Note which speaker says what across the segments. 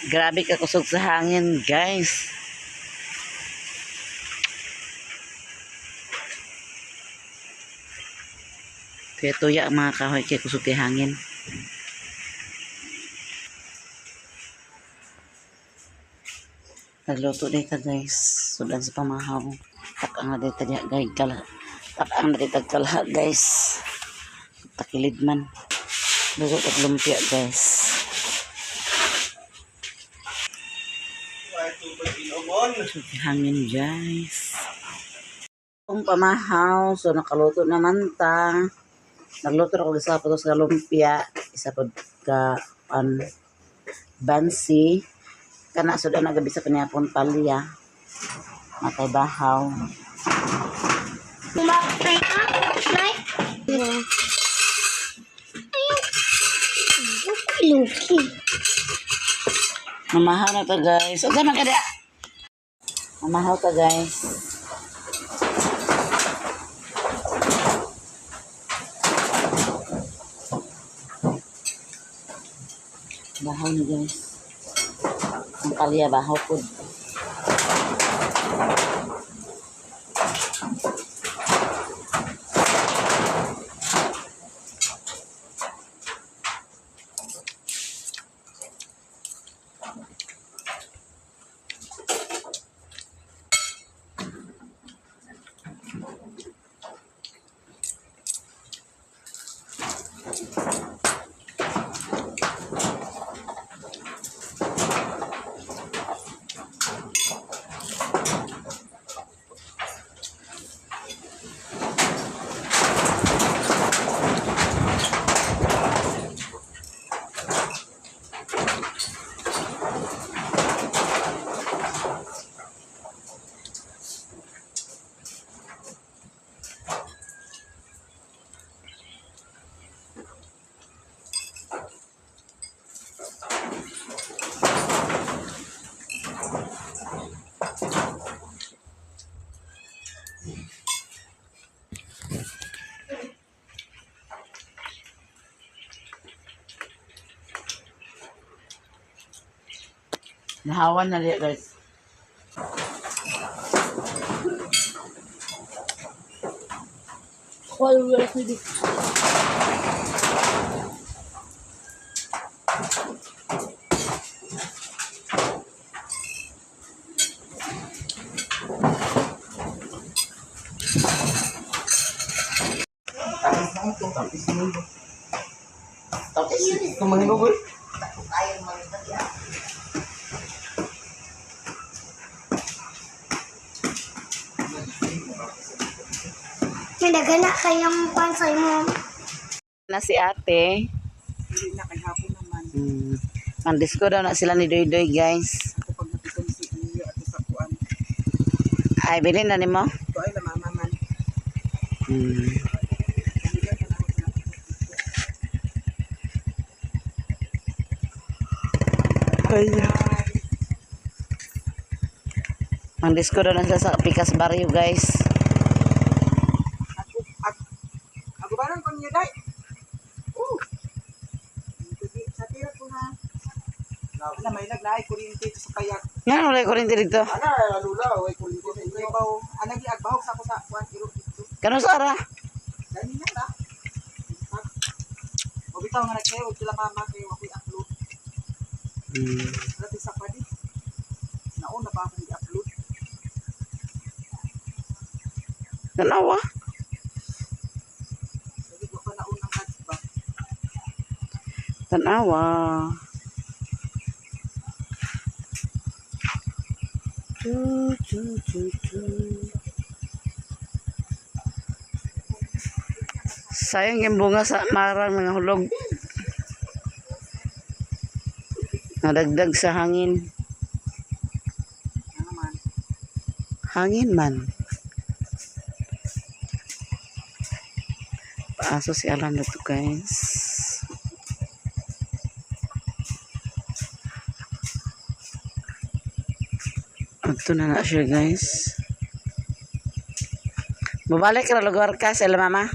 Speaker 1: Grabe ka kusog sa hangin, guys. Kaya tuya ang mga kahoy kaya kusog kay hangin. Nagluto dito, guys. Sudan sa pamahaw. Takang na dito diya, guys. Takang na dito kalha, guys. Takilid man. Luto at lumpia, guys. Hangin, guys. Ang pamahaw, so nakaluto naman ta. Nagluto ako isa pa sa lumpia, isa pa ka bansi. Kana sudah nagabi sa kanyapon palya. Matay bahaw.
Speaker 2: Kumakay ka? Nay? Luki.
Speaker 1: Mamahaw na to, guys. O sama ka da. Mamahaw to, guys. Bahaw ni, guys. Ang palya bahaw po. Nahawan na liya, guys.
Speaker 2: Wala ko di.
Speaker 1: Tapos, kumangin mo, boy.
Speaker 2: May nagana kayang pansay mo.
Speaker 1: Na si ate.
Speaker 3: Hindi na kay hapon naman.
Speaker 1: Mandisko daw na sila ni Doy-Doy, guys.
Speaker 3: Ako pag napiton si Iyo at sa kuan.
Speaker 1: Ay, bilhin na ni mo?
Speaker 3: Ito ay lamamaman.
Speaker 1: Ay. Mandisko daw na sila sa Pikas Barrio, guys.
Speaker 3: Ako ba nang konyo day? Sa tira ko na. Ala may naglaay kuryente sa kayak.
Speaker 1: Nga, wala yung kurinti dito.
Speaker 3: Ana lula way kuryente sa ibaw. Ana gi agbahog sa ko sa kuan iro dito.
Speaker 1: Kano sa ara?
Speaker 3: Dani na ba? O bitaw nga nagkayo sila mama kay wa koy upload. Dati sa padi. Nauna pa akong i-upload.
Speaker 1: Tanawa.
Speaker 3: Dili ko pa naunang ads ba.
Speaker 1: Tanawa. Sayang yung bunga sa marang mga hulog. Nadagdag sa hangin.
Speaker 3: Ano naman?
Speaker 1: Hangin man. Paaso si Alan na to, guys. Ito na siya, guys. Babalik ka na lugar ka sa mama.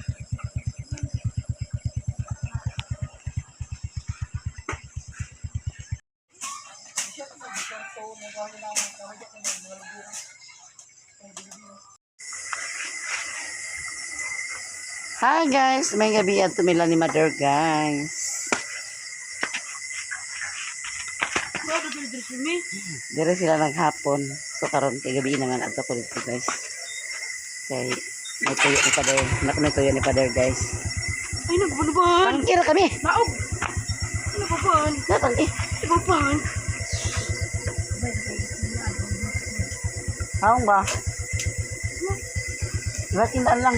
Speaker 1: Hi guys, may gabi at tumila ni Mother guys. Dire sila naghapon. So karon kay gabi naman ato ko dito guys. Kay may tuyo ni Pader. Nak may tuyo ni Pader guys.
Speaker 3: Ay, nagbunuban.
Speaker 1: Pangkira kami.
Speaker 3: Naog. Napapan.
Speaker 1: Natang eh.
Speaker 3: Napapan.
Speaker 1: Haong ba? Ratinaan lang.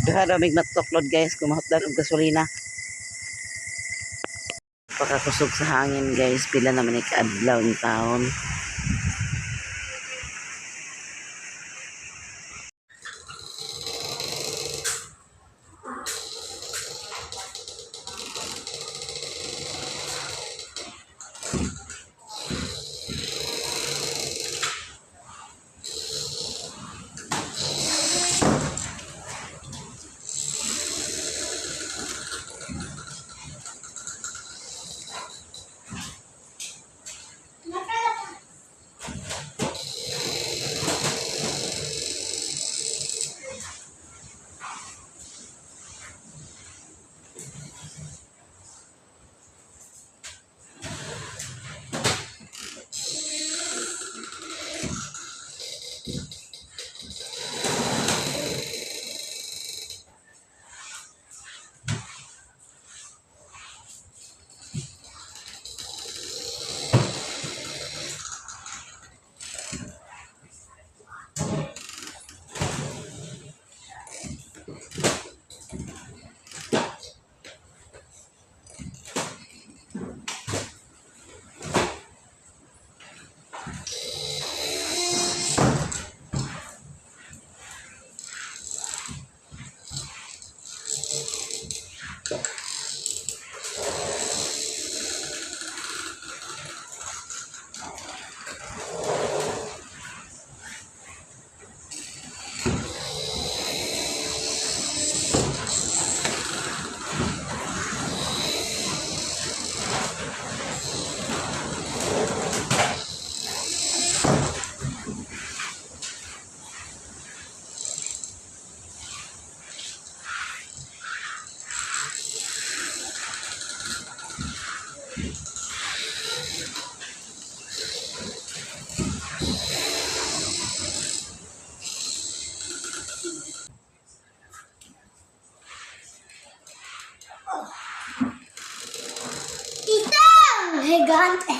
Speaker 1: Duha daw mig matuklod guys, kumahutdan og gasolina. Pakakusog sa hangin guys, pila naman ni kaadlaw ng taon.
Speaker 2: Itang gigante.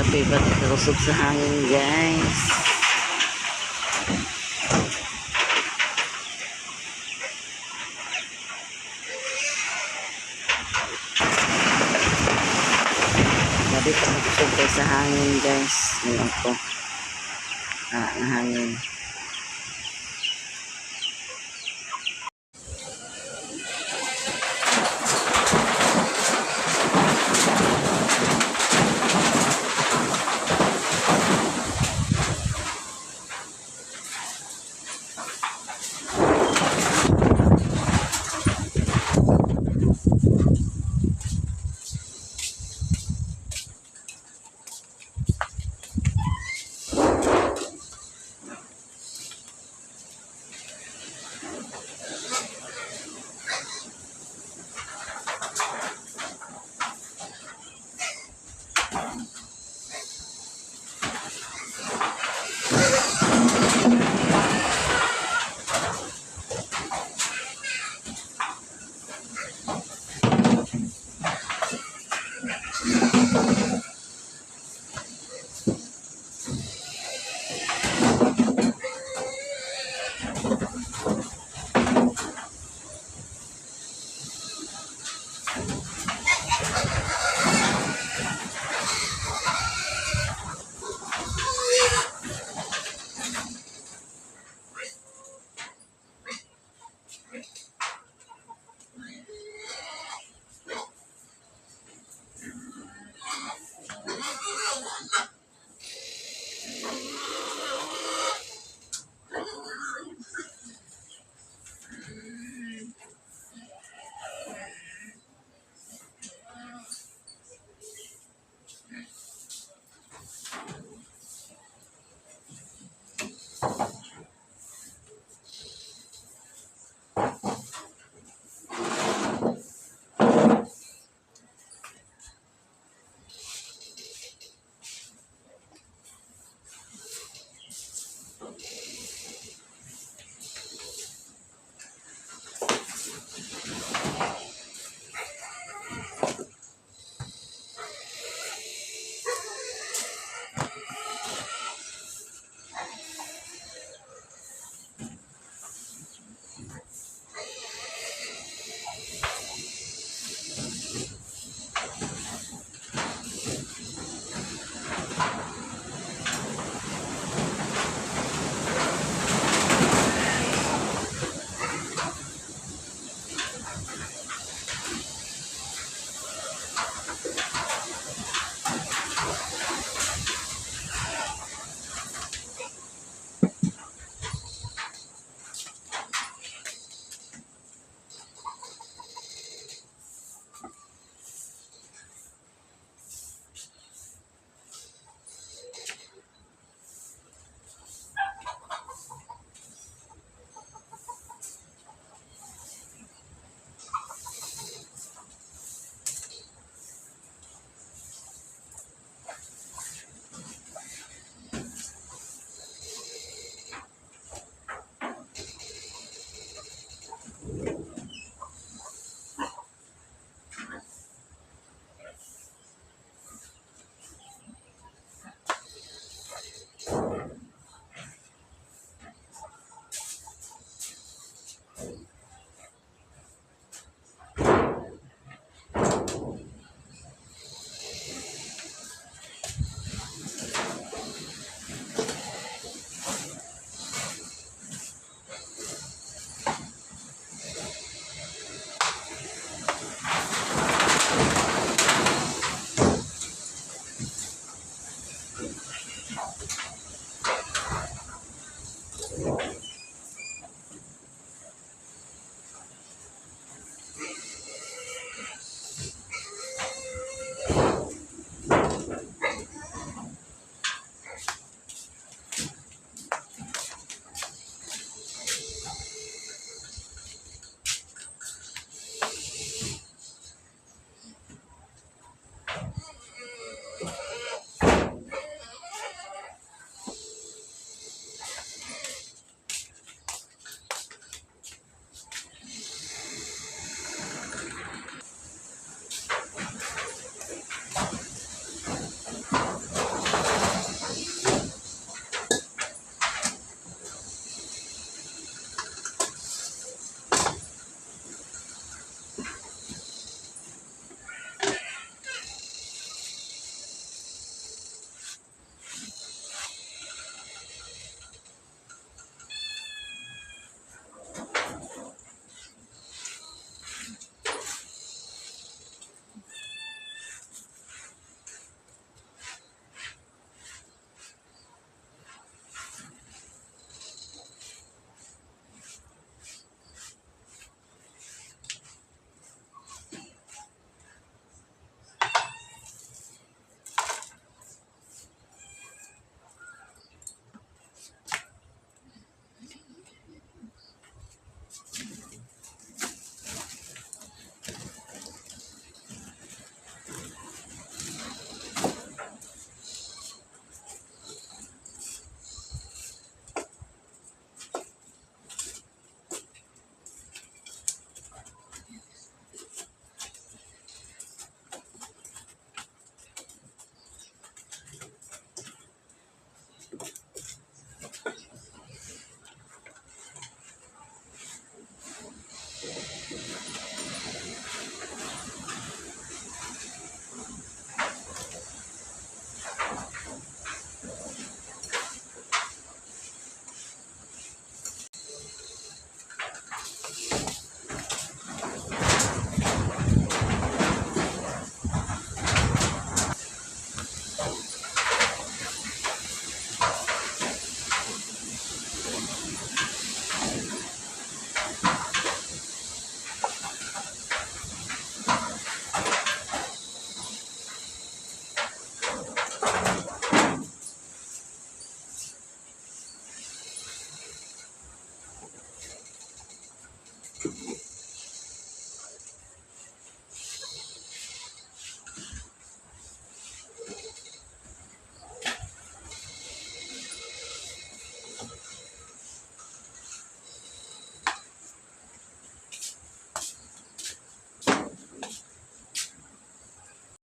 Speaker 1: Grabe ba kusog sa hangin guys. Grabe pa kusog kayo sa hangin guys. Ngayon po. Ang hangin.